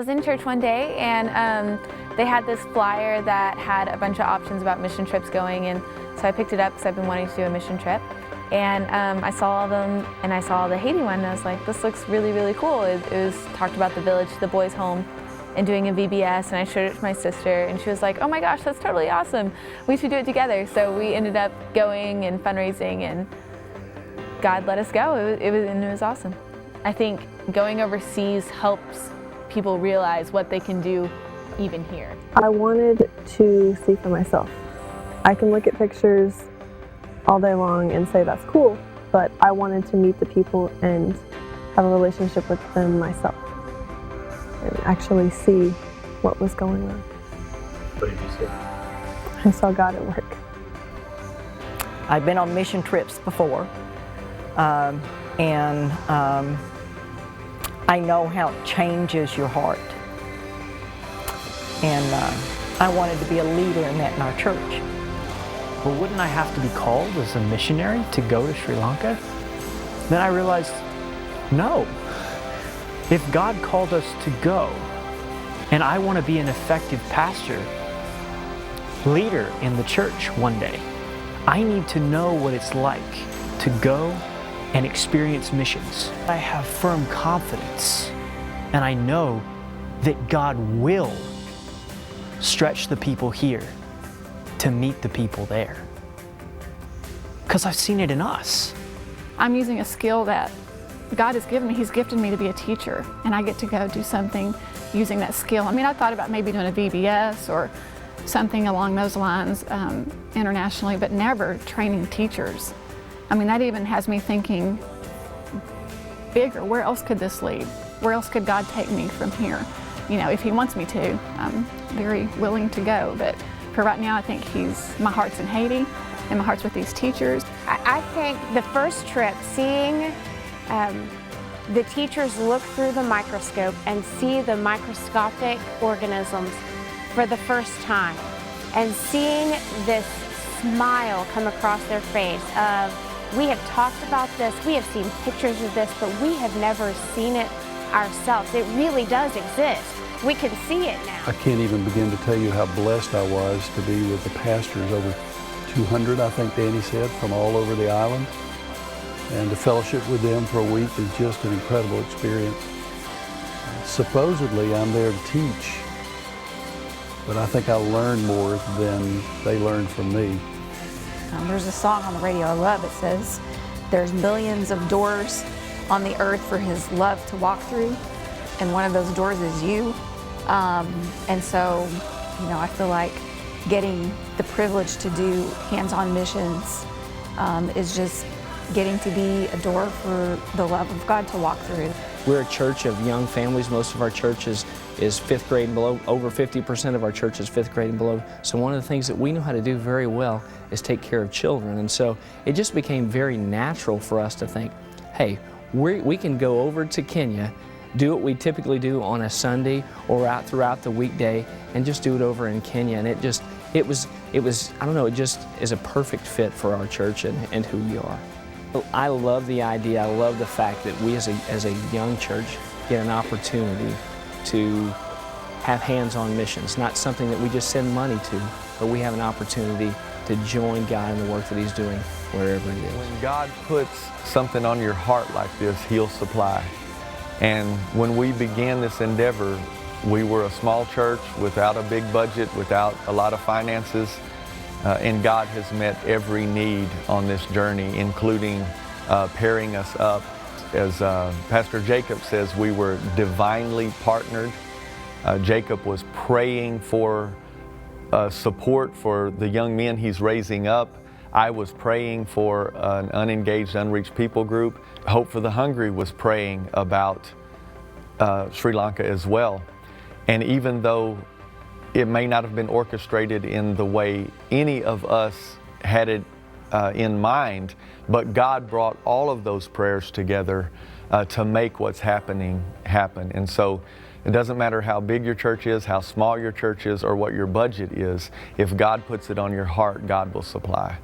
I was in church one day and they had this flyer that had a bunch of options about mission trips going, and so I picked it up because I've been wanting to do a mission trip. And I saw all of them, and I saw the Haiti one, and I was like, this looks really, really cool. It was talked about the village, the boys' home, and doing a VBS, and I showed it to my sister, and she was like, oh my gosh, that's totally awesome. We should do it together. So we ended up going and fundraising, and God let us go. It was awesome. I think going overseas helps people realize what they can do even here. I wanted to see for myself. I can look at pictures all day long and say that's cool, but I wanted to meet the people and have a relationship with them myself and actually see what was going on. What did you see? I saw God at work. I've been on mission trips before, and I know how it changes your heart. And I wanted to be a leader in that in our church. Well, wouldn't I have to be called as a missionary to go to Sri Lanka? Then I realized, no. If God called us to go, and I want to be an effective pastor, leader in the church one day, I need to know what it's like to go and experience missions. I have firm confidence, and I know that God will stretch the people here to meet the people there. Because I've seen it in us. I'm using a skill that God has given me. He's gifted me to be a teacher, and I get to go do something using that skill. I mean, I thought about maybe doing a VBS or something along those lines internationally, but never training teachers. I mean, that even has me thinking bigger. Where else could this lead? Where else could God take me from here? You know, if He wants me to, I'm very willing to go. But for right now, I think my heart's in Haiti, and my heart's with these teachers. I think the first trip, seeing the teachers look through the microscope and see the microscopic organisms for the first time, and seeing this smile come across their face of, we have talked about this, we have seen pictures of this, but we have never seen it ourselves. It really does exist. We can see it now. I can't even begin to tell you how blessed I was to be with the pastors, over 200, I think Danny said, from all over the island. And to fellowship with them for a week is just an incredible experience. Supposedly I'm there to teach, but I think I learned more than they learned from me. There's a song on the radio I love. It says, there's millions of doors on the earth for His love to walk through, and one of those doors is you. And so, you know, I feel like getting the privilege to do hands-on missions is just getting to be a door for the love of God to walk through. We're a church of young families. Most of our church is 5th grade and below. Over 50% of our church is 5th grade and below. So one of the things that we know how to do very well is take care of children. And so it just became very natural for us to think, hey, we can go over to Kenya, do what we typically do on a Sunday or out throughout the weekday, and just do it over in Kenya. And it was I don't know, it just is a perfect fit for our church and who we are. I love the idea, I love the fact that we as a young church get an opportunity to have hands-on missions, not something that we just send money to, but we have an opportunity to join God in the work that He's doing wherever it is. When God puts something on your heart like this, He'll supply. And when we began this endeavor, we were a small church without a big budget, without a lot of finances. And God has met every need on this journey, including pairing us up. As Pastor Jacob says, we were divinely partnered. Jacob was praying for support for the young men he's raising up. I was praying for an unengaged, unreached people group. Hope for the Hungry was praying about Sri Lanka as well. And even though it may not have been orchestrated in the way any of us had it in mind, but God brought all of those prayers together to make what's happening happen. And so it doesn't matter how big your church is, how small your church is, or what your budget is. If God puts it on your heart, God will supply.